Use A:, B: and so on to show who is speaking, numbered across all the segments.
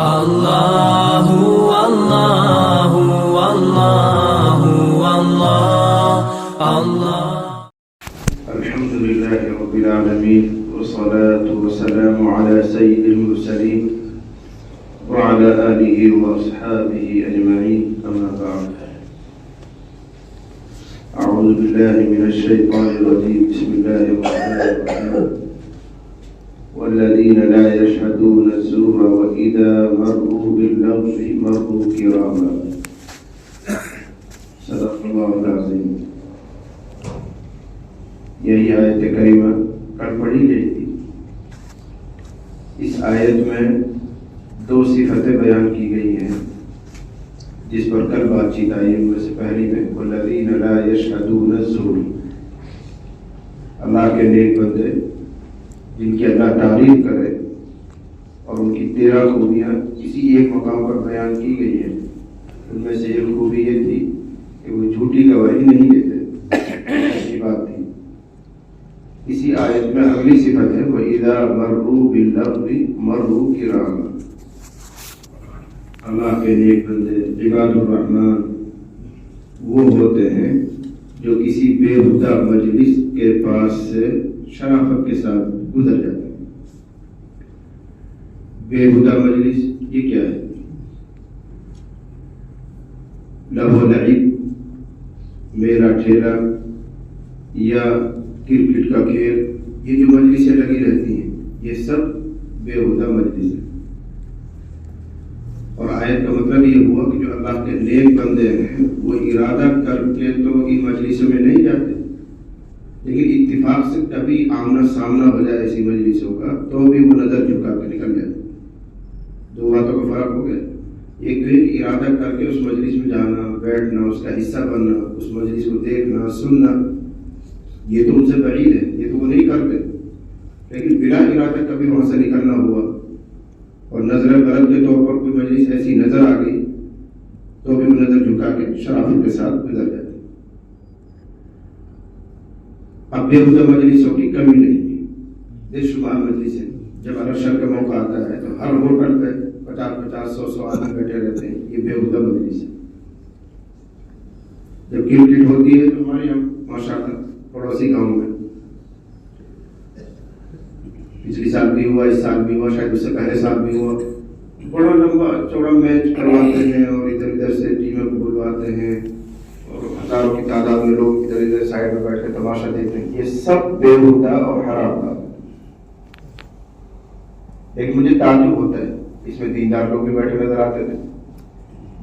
A: اللہ اللہ اللہ اللہ اللہ.
B: الحمد لله رب العالمين والصلاة والسلام على سيد المرسلين وعلى آله وأصحابه أجمعين. أما بعد، أعوذ بالله من الشيطان الرجيم. بسم الله الرحمن الرحيم. والذين لا يشهدون الزور وإذا مروا باللغو مروا كراما. صدق الله العظيم. یہی آیت کریمہ کل پڑھی گئی تھی. اس آیت میں دو صفتیں بیان کی گئی ہیں جس پر کل بات چیت آئی. ان میں سے پہلی میں والذین لا یشہدون الزور، اللہ کے نیک بندے جن کی اللہ تعریف کرے اور ان کی 13 خوبیاں کسی ایک مقام پر بیان کی گئی ہیں. ان میں سے ایک خوبی یہ تھی کہ وہ جھوٹی گواہی نہیں دیتے. ایسی بات تھی. اسی آیت میں اگلی صفت ہے وَإِذَا مَرُّوا بِاللَّغْوِ مَرُّوا كِرَامًا. اللہ کے نیک بندے عباد الرحمن وہ ہوتے ہیں جو کسی بےہودہ مجلس کے پاس سے شرافت کے ساتھ گزر جاتے ہیں. بےہودہ مجلس یہ کیا ہے؟ لہو لعب، میرا ٹھیلا یا کرکٹ کا کھیل، یہ جو مجلسیں لگی رہتی ہیں یہ سب بےہودہ مجلس ہے. اور آیت کا مطلب یہ ہوا کہ جو اللہ کے نیک بندے ہیں وہ ارادہ کر کے تو ان مجلسوں میں نہیں جاتے، لیکن اتفاق سے کبھی آمنا سامنا ہو جائے ایسی مجلسوں کا تو بھی وہ نظر جھکا کے نکل جاتے. دو باتوں کا فرق ہو گیا. ایک تو یہ کہ ارادہ کر کے اس مجلس میں جانا، بیٹھنا، اس کا حصہ بننا، اس مجلس کو دیکھنا، سننا، یہ تو ان سے بعید ہے، یہ تو وہ نہیں کرتے. لیکن بلا ارادہ کبھی وہاں سے نکلنا ہوا اور نظر بلد کے طور پر کوئی مجلس ایسی نظر آ گئی تو بھی وہ نظر جھکا کے شرافت کے ساتھ گزر جاتے. اب بےہودہ مجلسوں کی کمی نہیں ہے. بے شمار مجلس ہے. جب الیکشن کا موقع آتا ہے تو ہر ہوٹل پہ 50 100 آدمی بیٹھے رہتے ہیں. یہ بےہودہ مجلس ہے. جب کرکٹ ہوتی ہے تو ہمارے یہاں ماشاء اللہ پڑوسی گاؤں میں پچھلی سال بھی ہوا، اس سال بھی ہوا، شاید اس سے پہلے سال بھی ہوا، بڑا لمبا چوڑا میچ کرواتے ہیں اور ادھر ادھر سے ٹیموں کو بلواتے ہیں اور ہزاروں کی تعداد میں لوگ ادھر ادھر سائڈ میں بیٹھ کے تماشا دیکھتے ہیں. یہ سب بےہودہ اور حرام کام ہے. لیکن مجھے تعجب ہوتا ہے اس میں دیندار لوگ بھی بیٹھے نظر آتے تھے،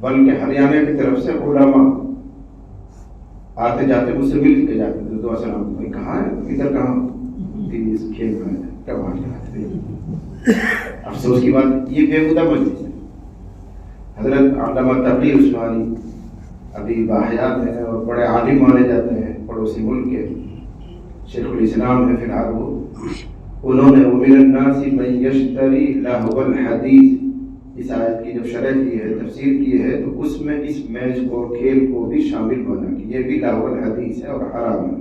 B: بلکہ ہریانہ کی طرف سے علماء آتے جاتے مجھ سے مل کے جاتے تھے. دعا سلام، بھائی کہاں ہے، ادھر کہاں اس کھیل میں افسوس کی بات یہ بےہودہ مجلس ہے. حضرت علامہ تقی عثمانی ابھی باحیات ہیں اور بڑے عالم مانے جاتے ہیں پڑوسی ملک کے، شیخ الاسلام ہے فی الحال وہ. انہوں نے وَمِنَ النَّاسِ مَن يَشْتَرِي لَهْوَ الْحَدِيثِ اس آیت کی جب شرح کی ہے، تفسیر کی ہے، تو اس میں اس میچ کو، کھیل کو بھی شامل ہونا کہ یہ بھی لہو الحدیث ہے اور حرام ہے،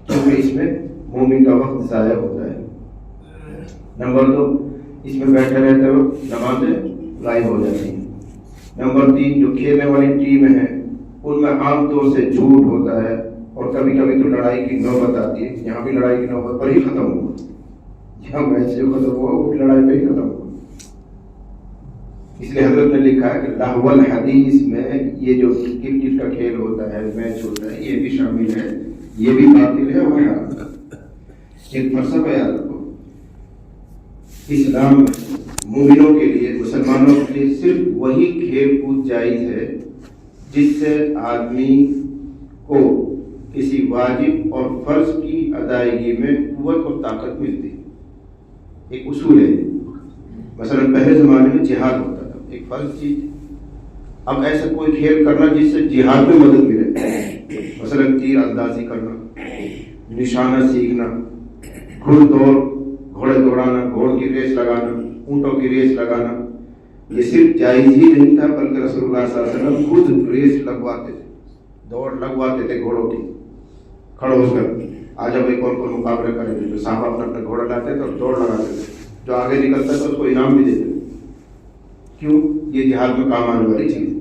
B: کیونکہ اس میں مومن کا وقت ضائع ہوتا ہے. نمبر 2، اس میں بیٹھے رہتے وقت نمازیں غائب ہو جاتی ہیں. نمبر 3، جو کھیلنے والی ٹیم ہیں ان میں عام طور سے جھوٹ ہوتا ہے اور کبھی کبھی تو لڑائی کی نوبت آتی ہے. یہاں بھی لڑائی کی نوبت پر ہی ختم ہوا، یہاں میچ جو ختم ہوا وہ بھی لڑائی پہ ہی ختم ہوا. اس لیے حضرت نے لکھا ہے کہ لہو الحدیث میں یہ جو کرکٹ کا کھیل ہوتا ہے، میچ ہوتا ہے، یہ بھی شامل ہے، یہ بھی باطل ہے اور حرام. ایک فلسفہ یاد رکھو، اسلام میں مومنوں کے لیے، مسلمانوں کے لیے صرف وہی کھیل کود جائز ہے جس سے آدمی کو کسی واجب اور فرض کی ادائیگی میں قوت اور طاقت ملتی ہے. ایک اصول ہے. مثلا پہلے زمانے میں جہاد ہوتا تھا، ایک فرض چیز. اب ایسا کوئی کھیل کرنا جس سے جہاد میں مدد ملے، مثلا تیر اندازی کرنا، نشانہ سیکھنا، گھڑ دوڑ، گھوڑے دوڑانا، گھوڑ کی ریس لگانا، اونٹوں کی ریس لگانا، یہ صرف جائز ہی نہیں تھا بلکہ رسول اللہ صلی اللہ علیہ وسلم خود ریس لگواتے تھے، دوڑ لگواتے تھے گھوڑوں کی. کھڑے ہو کر آج اب کون کون مقابلہ کریں گے. جو صحابہ اپنا اپنا گھوڑا لاتے تھے اور دوڑ لگاتے تھے، جو آگے نکلتا تھا اس کو انعام بھی دیتے تھے. کیوں؟ یہ جہاد میں کام آنے والی چیز ہے.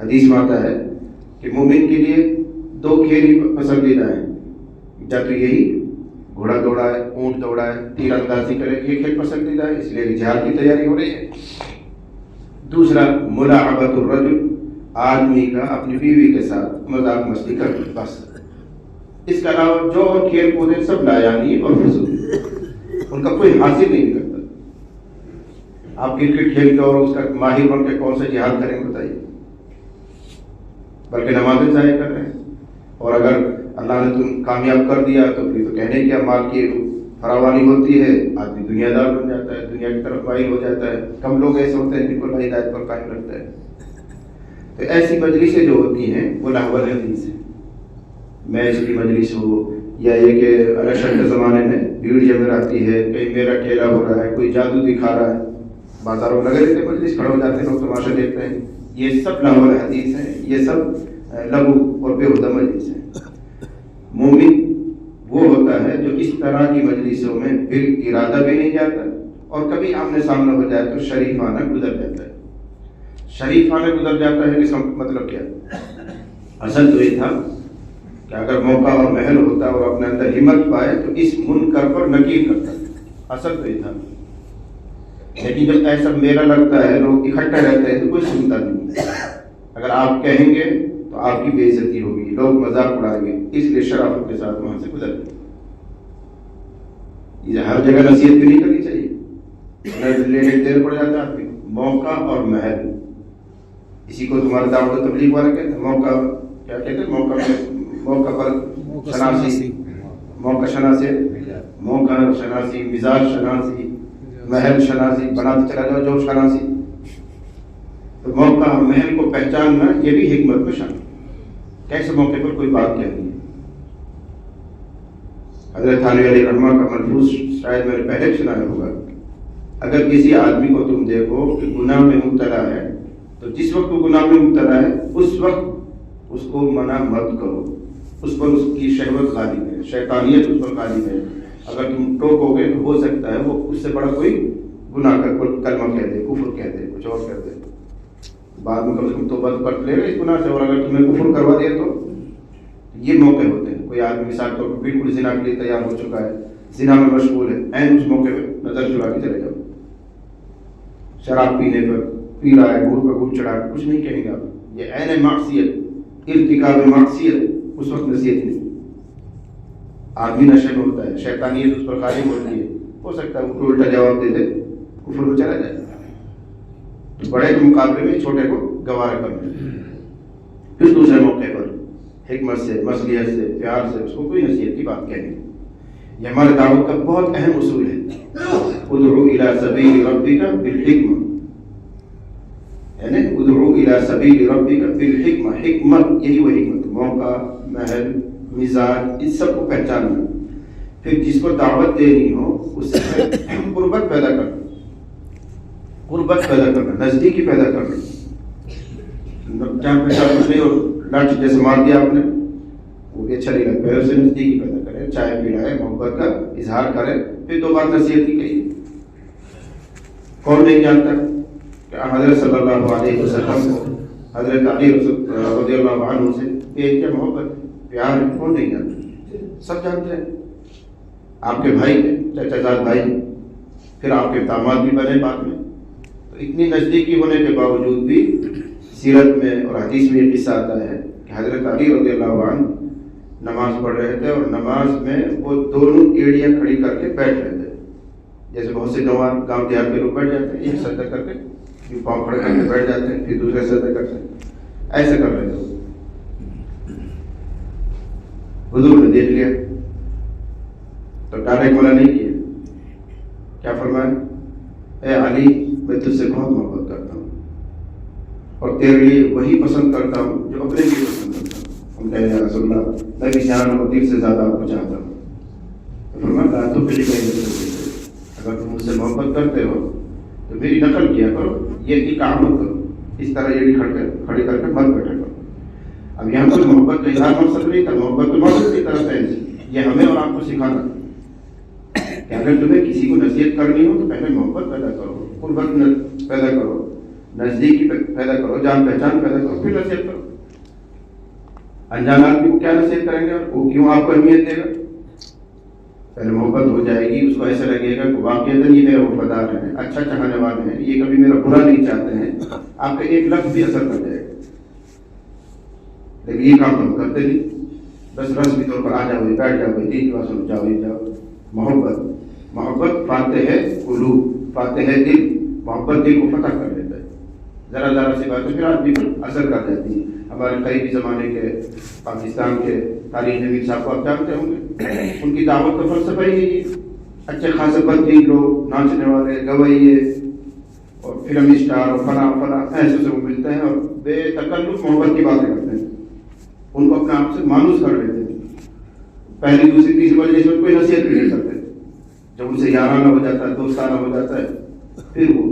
B: حدیث میں آتا ہے کہ مومن کے لیے 2 کھیل ہی پسندیدہ ہیں، یا تو یہی گھوڑا دوڑائے، اونٹ دوڑائے، تیر اندازی کرے، یہ کھیل پسندیدہ ہے، اس لیے جہاد کی تیاری ہو رہی ہے. دوسرا ملاعبۃ الرجل، آدمی کا اپنی بیوی کے ساتھ مذاق مستی کرنا، بس. اس کے علاوہ جو اور کھیل کود ہیں سب لایعنی اور فضول، ان کا کوئی حاصل نہیں کرتا. آپ کرکٹ کھیل کے اور اس کا ماہر بن کے کون سے جہاد کریں بتائیے؟ بلکہ نمازیں ضائع کر رہے ہیں. اور اگر اللہ نے تم کامیاب کر دیا تو پھر تو کہنے کیا، مال کی فراوانی ہوتی ہے، آدمی دنیا دار بن جاتا ہے، دنیا کی طرف مائل ہو جاتا ہے. کم لوگ ایسے ہوتے ہیں جن کو اللہ ہدایت پر قائم رکھتا ہے. تو ایسی مجلسیں جو ہوتی ہیں وہ لہو الحدیث ہیں. میچ کی مجلس ہو، یا یہ کہ الیکشن کے زمانے میں بھیڑ جمع رہتی ہے، کہیں میرا ٹھیلا ہو رہا ہے، کوئی جادو دکھا رہا ہے، بازاروں میں لگے رہتے مجلس، کھڑے ہو جاتے ہیں لوگ تماشا دیکھتے ہیں. یہ سب لہو الحدیث ہیں، یہ سب لغو اور بےہودہ مجلس ہیں. مومن وہ ہوتا ہے جو اس طرح کی مجلسوں میں پھر ارادہ بھی نہیں جاتا، اور کبھی آمنے سامنے ہو جائے تو شریفانہ گزر جاتا ہے. شریفانہ گزر جاتا ہے، اس کا مطلب کیا؟ اصل تو یہ تھا کہ اگر موقع اور محل ہوتا اور اپنے اندر ہمت پائے تو اس منکر پر نکیر کرتا. اصل تو یہ تھا. لیکن جب ایسا میلہ لگتا ہے، لوگ اکٹھے رہتے ہیں تو کوئی سنتا نہیں. اگر آپ کہیں گے تو آپ کی بے عزتی ہوگی، لوگ مذاق اڑائیں گے، اس لیے شرافت کے ساتھ وہاں سے گزر گئے. یہ ہر جگہ نصیحت بھی نہیں کرنی چاہیے، لینے دیر پڑ جاتا ہے. موقع اور محل، اسی کو تمہارے دعوت و تبلیغ والے کہتے ہیں. موقع کیا کہتے ہیں؟ موقع پر شناسی، موقع شناسی، موقع شناسی، مزاج شناسی، محل شناسی، بناتے چلا جاؤ جو شناسی. تو موقع محل کو پہچاننا یہ بھی حکمت میں شامل. کیسے موقع پر کوئی بات کہنی ہے؟ حضرت علی علیہ رحمہ کا ملفوظ شاید میں نے پہلے سنایا ہوگا. اگر کسی آدمی کو تم دیکھو کہ گناہ میں مبتلا ہے تو جس وقت وہ گناہ میں مبتلا ہے اس وقت اس کو منع مت کرو. اس پر اس کی شہوت غالب ہے، شیطانیت اس پر غالب ہے. اگر تم ٹوکو گے تو ہو سکتا ہے وہ اس سے بڑا کوئی گناہ کا کلمہ کہہ دے، کفر کہہ دے، کچھ اور کہہ دے. بعد میں کم سے کم توبہ کر لے گا اس گناہ سے. اور اگر تمہیں کفر کروا دیا تو یہ موقع ہوتے ہیں. کوئی آدمی مثال طور پر بالکل زنا کے لیے تیار ہو چکا ہے، زنا میں مشغول ہے، عین اس موقع پہ نظر چلا کے چلے جاؤ. شراب پینے پر پی رہا ہے، گھوڑ پر گھوڑ چڑھا کے کچھ نہیں کہیں گا. یہ عین معصیت، ارتکاب معصیت، اس وقت نصیحت نہیں. آدمی نشے میں ہوتا ہے، شیطانیت اس پر غالب ہوتی ہے، ہو سکتا ہے وہ الٹا جواب دے دے، کفر میں چلا جائے. تو بڑے کے مقابلے میں چھوٹے کو گوارا کرنا. پھر دوسرے موقع پر حکمت سے، مصلحت سے، پیار سے اس کو کوئی نصیحت کی بات کہنی. یہ ہمارے دعوت کا بہت اہم اصول ہے. ادعو الی سبیل ربک بالحکمہ، یعنی ادعو الی سبیل ربک بالحکمہ. حکمت یہی وہ حکمت، موقع، محل، مزاج، اس سب کو پہچاننا. پھر جس کو دعوت دینی ہو اس سے قربت پیدا کرنا، قربت پیدا کرنا، نزدیکی پیدا کرنا. جہاں پیسہ کچھ نہیں اور لاٹھی جیسے مار دیا آپ نے، وہ بھی اچھا نہیں لگتا. پہلے اسے نزدیکی پیدا کرے، چائے پلائے، محبت کا اظہار کرے، پھر 2 بار نصیحت کی کہیے. کون نہیں جانتا کہ حضرت صلی اللہ علیہ وسلم کو حضرت علی رضی اللہ عنہ سے کیا محبت پیار ہے؟ کون نہیں جانتا؟ سب جانتے ہیں. آپ کے بھائی ہیں، چچا زاد بھائی، پھر آپ کے داماد بھی بنے بعد میں. تو اتنی نزدیکی ہونے کے باوجود بھی سیرت میں اور حدیث میں یہ قصہ آتا ہے کہ حضرت علی رضی اللہ عنہ نماز پڑھ رہے تھے اور نماز میں وہ دونوں ایڑیاں کھڑی کر کے بیٹھ رہے تھے. جیسے بہت سے گاؤں دیہات کے لوگ بیٹھ جاتے ہیں، ایک سجدہ کر کے پاؤں کھڑے کر کے بیٹھ جاتے ہیں، پھر دوسرے سجدہ کرتے ہیں. ایسے کر رہے تھے. حضور نے دیکھ لیا تو ڈائریکٹ منع نہیں کیا. کیا فرمایا؟ اے علی، میں تجھ سے بہت محبت کرتا ہوں اور تیرے لیے وہی پسند کرتا ہوں جو اپنے لیے پسند کرتا ہوں. ہم کہتے ہیں رسول اللہ، میں بھی جان اور دل سے زیادہ آپ کو چاہتا ہوں. فرمایا تو پہلی اگر تم مجھ سے محبت کرتے ہو تو میری نقل کیا کرو، یہ کام مت کرو، اس طرح یہ کھڑی کر کے مت بیٹھا کرو. اب یہاں پر محبت کا اظہار مقصد نہیں تھا، محبت تو محبت کی طرف ہے. یہ ہمیں اور آپ کو سکھانا کہ اگر تمہیں کسی کو نصیحت کرنی ہو تو پہلے محبت پیدا کرو. قربت پیدا کرو, نزدیکی پیدا کرو, جان پہچان پیدا کرو, پھر نصیحت کرو. انجان آدمی کو کیا نصیحت کریں گے اور وہ کیوں آپ کو اہمیت دے گا؟ پہلے محبت ہو جائے گی, اس کو ایسا لگے گا کہ واقعی یہ میرا وفادار ہے, اچھا چاہنے والے ہیں, یہ کبھی میرا برا نہیں چاہتے ہیں, آپ کا ایک لفظ بھی اثر کر جائے گا. لیکن یہ کام تو ہم کرتے نہیں, بس رسمی طور پر آ جاؤ, بیٹھ جاؤ, دین کی بات سن جاؤ, محبت فاتح ہے قلوب, فاتح ہے دل. محبت دل کو فتح کر لیتا ہے. ذرا ذرا سی باتیں پھر آدمی پر اثر کر جاتی ہیں. ہمارے قریبی زمانے کے پاکستان کے تاریخ نویس صاحب کو آپ جانتے ہوں گے, ان کی دعوت کا فلسفہ ہی یہی ہے. اچھے خاصے بدترین لوگ, ناچنے والے, گویے اور فلم اسٹار اور فلاں ایسے سے وہ ملتے ہیں اور بے تکلف محبت کی باتیں کرتے ہیں. ان کو اپنے آپ سے مانوس کر لیتے ہیں. پہلی دوسری تیسری مجلس میں کوئی نصیحت بھی نہیں کرتے. جب ان سے یارانہ ہو جاتا ہے, دوستانہ ہو جاتا ہے, پھر وہ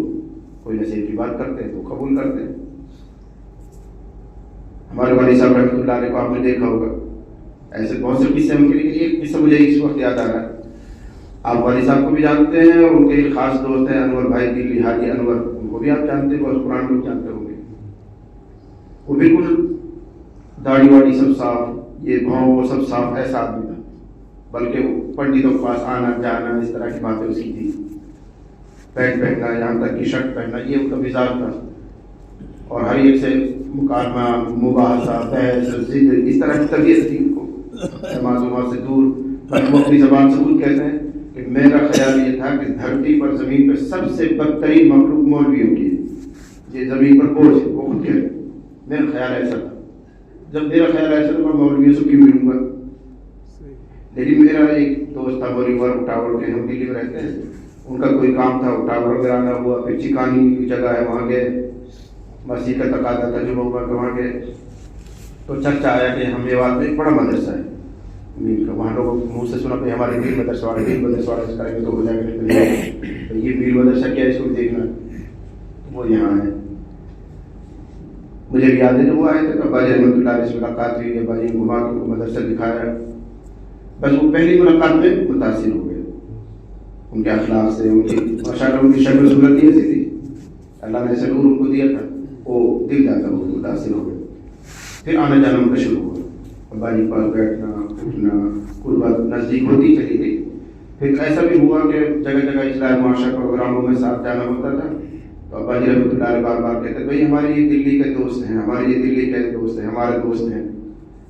B: کوئی نصیحت کی بات کرتے ہیں تو قبول کرتے ہیں. ہمارے والد صاحب رحمۃ اللہ علیہ کو آپ نے دیکھا ہوگا, ایسے بہت سے قصے ہیں ان کے, لیے ایک قصہ مجھے اس وقت یاد آ رہا ہے. آپ والد صاحب کو بھی جانتے ہیں اور ان کے ایک خاص دوست ہیں انور بھائی دلی, حاجی انور, ان کو بھی آپ جانتے ہیں, بہت قرآن لوگ جانتے ہوں گے. وہ بالکل داڑھی واڑی سب صاف, یہ بھاؤں وہ سب صاف, ایسا آدمی تھا. بلکہ وہ پنڈتوں کے پاس آنا جانا اس طرح کی باتیں اس کی تھی. پینٹ پہننا, یہاں تک کی شرٹ پہننا, یہ ان کا مزاج تھا. اور ہر ایک سے مکالمہ, مباحثہ, بحث, ضد, اس طرح کی طبیعت تھی ان کو, معلومات سے دور. بلکہ وہ اپنی زبان سے خود کہتے ہیں کہ میرا خیال یہ تھا کہ دھرتی پر, زمین پر سب سے بدترین مخلوق مولویوں کی ہے, یہ زمین پر بوجھ ہے. وہ خود کہتے ہیں میرا خیال ایسا تھا. جب میرا خیال ایسا تو میں مولویوں سے کیوں ملوں گا. لیکن میرا ایک دوست تھا مولوی عمر اٹاور کے, ہم دلی میں رہتے ہیں, ان کا کوئی کام تھا, اٹاور وغیرہ آنا ہوا, پھر چکانی جگہ ہے وہاں گئے, مسیح کا تقاضا تھا جمعہ ہوا کہ وہاں گئے تو چرچا آیا کہ ہم میوات میں ایک بڑا مدرسہ ہے میر کا. وہاں لوگوں منہ سے سنا کہ ہمارے میر مدرسہ والے کریں گے تو ہو جائے گا, یہ میر مدرسہ کیا ہے, اس کو دیکھنا. وہ یہاں ہے. مجھے بھی یاد ہے جب وہ آئے تھے تو ابا جی رحمۃ اللہ علیہ سے ملاقات ہوئی, ابا جی گھما کے مدرسہ دکھایا. بس وہ پہلی ملاقات میں متاثر ہو گئے ان کے اخلاق سے, ان کی ماشاءاللہ ان کی شکل و صورت ایسی تھی, اللہ نے ایسا نور ان کو دیا تھا, وہ دل جاتا, وہ متاثر ہو گئے. پھر آنا جانا ان کا شروع ہوا, ابا جی پاس بیٹھنا اٹھنا, قربت نزدیک ہوتی چلی گئی. پھر ایسا بھی ہوا کہ جگہ جگہ اصلاح معاشرہ پروگراموں میں ساتھ جانا ہوتا تھا تو ابا جی رحمۃ اللہ علیہ بار بار کہتے بھائی ہمارے یہ دلی کے دوست ہیں, ہمارے یہ دلی کے دوست ہیں, ہمارے دوست ہیں.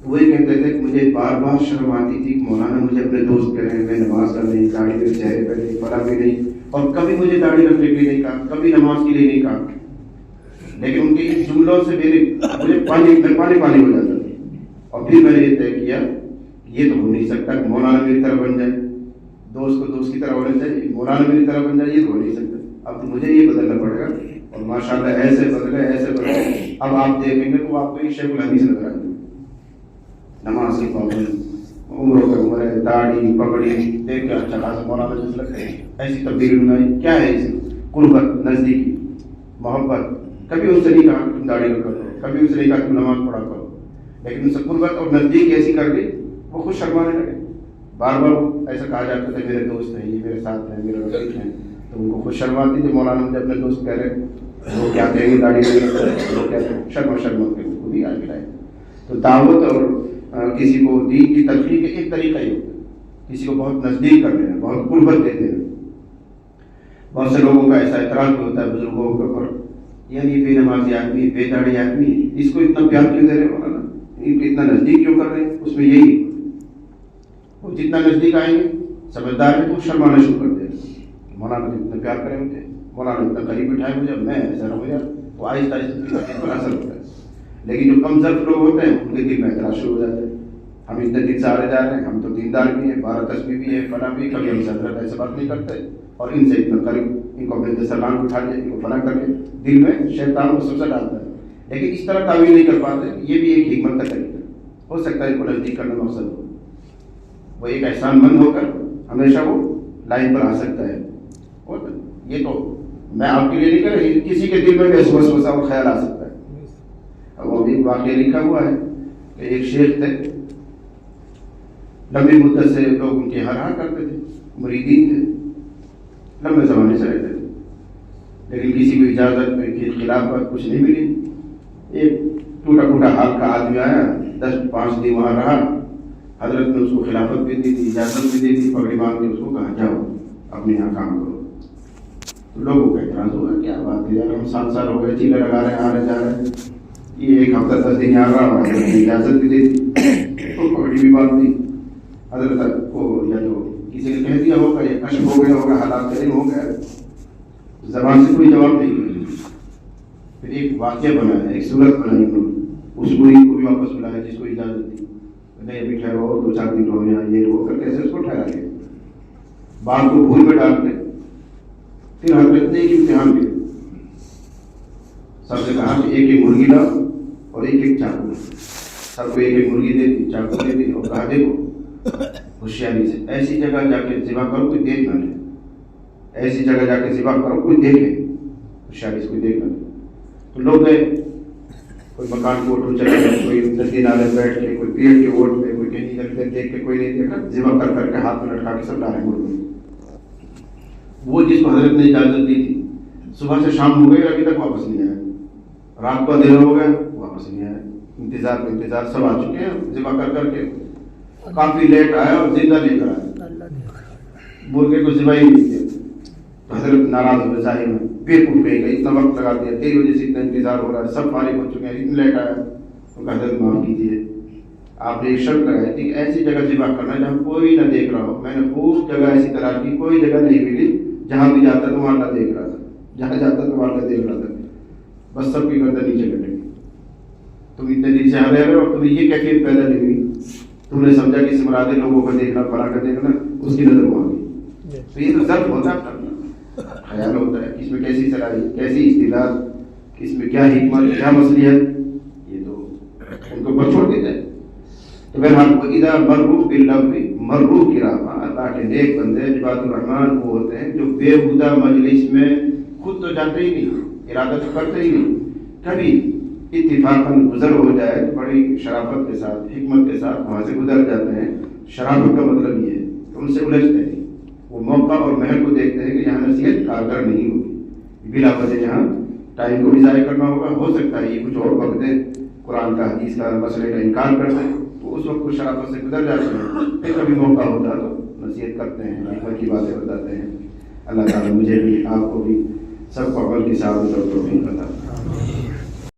B: تو وہی کہتے تھے کہ مجھے بار بار شرم آتی تھی کہ مولانا مجھے اپنے دوست کہہ رہے ہیں, میں نماز کا نہیں, داڑھی میرے چہرے پہ نہیں, فلاں بھی نہیں, اور کبھی مجھے داڑھی رکھنے کے لیے نہیں کہا, کبھی نماز کے لیے نہیں کہا. لیکن ان کے جملوں سے مجھے پانی ہو جاتا تھا. اور پھر میں نے یہ طے کیا یہ تو ہو نہیں سکتا کہ مولانا میری طرح بن جائے, دوست کو دوست کی طرح ہونا چاہیے, مولانا میری طرح بن جائے, یہ تو ہو نہیں سکتا. اب تو مجھے یہ بدلنا پڑے گا. اور ماشاءاللہ ایسے بدلے. اب آپ دیکھیں گے تو آپ کو ایک شیخ الحدیث نظر آئے گا, نماز کی پابند, عمروں پہ عمر ہے, داڑھی پگڑی, دیکھ کے اچھا خاصا مولانا جیسے لگتا ہے. ایسی تبدیلی بنائی. کیا ہے اس قربت, نزدیکی, محبت. کبھی ان سے نہیں کہا تم داڑھی رکھا کرو, کبھی ان سے نہیں کہا تم نماز پڑھا کرو, لیکن ان سے قربت اور نزدیکی ایسی کر دی وہ خود شرمانے لگے. بار بار ایسا کہا جاتا تھا میرے دوست ہیں, یہ میرے ساتھ ہیں, میرے رفیق ہیں, تو ان کو خود شرم آتی تھی. مولانا مجھے اپنے دوست کہہ رہے وہ کیا کہیں گے داڑھی نہیں رکھتا ہے, وہ کہتے ہیں شرم کے ان کو بھی آج ملائے. تو دعوت اور کسی کو دین کی تلقین کا ایک طریقہ ہی ہوتا ہے, کسی کو بہت نزدیک کر دینا, بہت قربت دے دینا. بہت سے لوگوں کا ایسا اعتراض بھی ہوتا ہے بزرگوں کے اوپر, یعنی بے نمازی آدمی, بے داڑھی آدمی, اس کو اتنا پیار کیوں دے رہے مولانا, ان کو اتنا نزدیک کیوں کر رہے ہیں. اس میں یہی وہ جتنا نزدیک آئیں گے سمجھدار ہے تو شرمانا شروع کر دے گا. مولانا اتنا پیار کرے مجھے, مولانا اتنا قریب بٹھائے مجھے, میں ایسا رہوں یار, تو آہستہ آہستہ پر اثر ہوتا ہے. لیکن جو کم ضرف لوگ ہوتے ہیں ان کے دل میں اعتراض شروع ہو جاتے ہیں, ہم اتنے دن سے آ رہے جا رہے ہیں, ہم تو دیندار بھی ہیں, 12 تسبیح بھی ہے, فلاں بھی, کبھی ہم سے حضرت ایسے بات نہیں کرتے, اور ان سے اتنا قریب, ان کو اپنے سلام اٹھا لیا, ان کو فلاں کر کے دل میں شیطان کو سب سے ڈالتا ہے. لیکن اس طرح تعویل نہیں کر پاتے. یہ بھی ایک حکمت کا طریقہ ہو سکتا ہے, ان کو نزدیک کرنا مقصد ہو, وہ ایک احسان مند ہو کر ہمیشہ وہ لائن پر آ سکتا ہے. اور یہ تو میں آپ کے لیے نہیں کر رہی, کسی کے دل میں بھی وسوسہ اور خیال آ سکتا ہے. وہ بھی واقعہ لکھا ہوا ہے کہ ایک شیخ تھے, لمبی مدت سے لوگ ان کے یہاں رہا کرتے تھے, مریدین تھے, لمبے زمانے سے رہتے تھے. لیکن کسی کو اجازت کے خلاف کچھ نہیں ملی. ایک ٹوٹا پھوٹا حال کا آدمی آیا, 10-5 دن وہاں رہا. حضرت نے اس کو خلافت بھی دی تھی, اجازت بھی دی تھی, پگڑی باندھ کے اس کو کہا جاؤ اپنے یہاں کام کرو. تو لوگوں کا اعتراض ہوگا, کیا بات ہے یار, ہم 7 سال ہو گئے چیلے لگا رہے ہیں, آ رہے جا رہے ہیں, یہ 1 ہفتہ 10 دن یہاں رہا, حضرت نے اجازت بھی دی تھی, تو پگڑی بھی باندھ دی. حضرت کو یا تو کسی نے کہہ دیا ہوگا, یا کشف ہو گیا ہوگا, حالات کریم ہو گیا, زبان سے کوئی جواب نہیں ملا. پھر ایک واقعہ بنا ہے, ایک صورت بنائی انہوں نے, اس مرید کو بھی واپس بلایا جس کو اجازت دی, نہیں ابھی ٹھہرو 2-4 دن رہو یہاں, یہ وہ کر کیسے اس کو ٹھہرا لیا, بال کو بھول میں ڈال کے. پھر حضرت نے ایک امتحان دیا, سب سے کہا کہ ایک مرغی لاؤ اور ایک چاقو. سب کو ایک مرغی دے دی, چاقو دے دی, اور کہا دیکھو ہوشیاری سے ایسی جگہ جا کے ذبح کرو کوئی دیکھ نہ لے, ایسی جگہ جا کے ذبح کرو کوئی دیکھے, ہوشیاری سے کوئی دیکھ نہ لے. تو لوگ گئے, کوئی مکان کو اٹھو چلے گئے, کوئی ندی نالے بیٹھ کے, کوئی پیڑ کے اوٹ میں, کوئی کہیں ادھر دیکھ کے, کوئی نہیں دیکھا, ذبح کر کر کے ہاتھ میں لٹکا کے سب لا رہے مرغی. وہ جس کو حضرت نے اجازت دی تھی, صبح سے شام ہو گئی ابھی تک واپس نہیں آیا, رات کو اندھیرا ہو گیا واپس نہیں آیا, انتظار میں انتظار, سب آ چکے ہیں ذبح کر کر کے, کافی لیٹ آیا اور زندہ لے کر آیا, بول کے کچھ ذبح ہی نہیں کیا. تو حضرت ناراض ہوئے, ظاہر میں بے پوٹ گئی گئی, اتنا وقت لگا دیا, تیری وجہ سے اتنا انتظار ہو رہا ہے, سب فارغ ہو چکے ہیں, اتنا لیٹ آیا. تو حضرت معاف کیجیے, آپ نے ایک شرط لگائی تھی کہ ایسی جگہ ذبح کرنا ہے جہاں کوئی نہ دیکھ رہا ہو. میں نے خوب جگہ ایسی تلاش کی, کوئی جگہ نہیں ملی, جہاں بھی جاتا تو وہاں اللہ دیکھ رہا تھا, جہاں جاتا تو وہاں اللہ دیکھ رہا تھا, بس سب کی گردن نیچے لٹک گئی. تم اتنے دن سے رہ رہے ہو, تمہیں یہ کیفیت پیدا نہیں ہوئی, تم نے سمجھا کہ مراد لوگوں کو دیکھنا, فلاں کا دیکھنا, اس کی نظر وہاں گئی. تو یہ تو ضبط ہوتا ہے, خیال ہوتا ہے کہ اس میں کیسی صلاحیت, کیسی استعداد, اس میں کیا حکمت, کیا مصلحت, یہ تو ان کو اوپر چھوڑ دیتا ہے. تو بہرحال اذا مروا باللغو مروا کراما, اللہ کے نیک بندے عباد الرحمن وہ ہوتے ہیں جو بےہودہ مجلس میں خود تو جاتے ہی نہیں, ارادہ تو کرتے ہی نہیں, کبھی اتفاقاً گزر ہو جائے تو بڑی شرافت کے ساتھ, حکمت کے ساتھ وہاں سے گزر جاتے ہیں. شرافت کا مطلب یہ ہے کہ ان سے الجھتے نہیں, وہ موقع اور محل کو دیکھتے ہیں کہ یہاں نصیحت کارگر نہیں ہوگی, بلا وجہ یہاں ٹائم کو بھی ضائع کرنا ہوگا, ہو سکتا ہے یہ کچھ اور وقت دے, قرآن کا حدیث کا مسئلے کا انکار کر دیں, تو اس وقت کو شرافت سے گزر جاتے ہیں. پھر کبھی موقع ہوتا ہے تو نصیحت کرتے ہیں, حکمت کی باتیں بتاتے ہیں. اللہ تعالیٰ مجھے بھی, آپ کو بھی, سب کو عمل کی سعادت اور توفیق عطا فرمائے.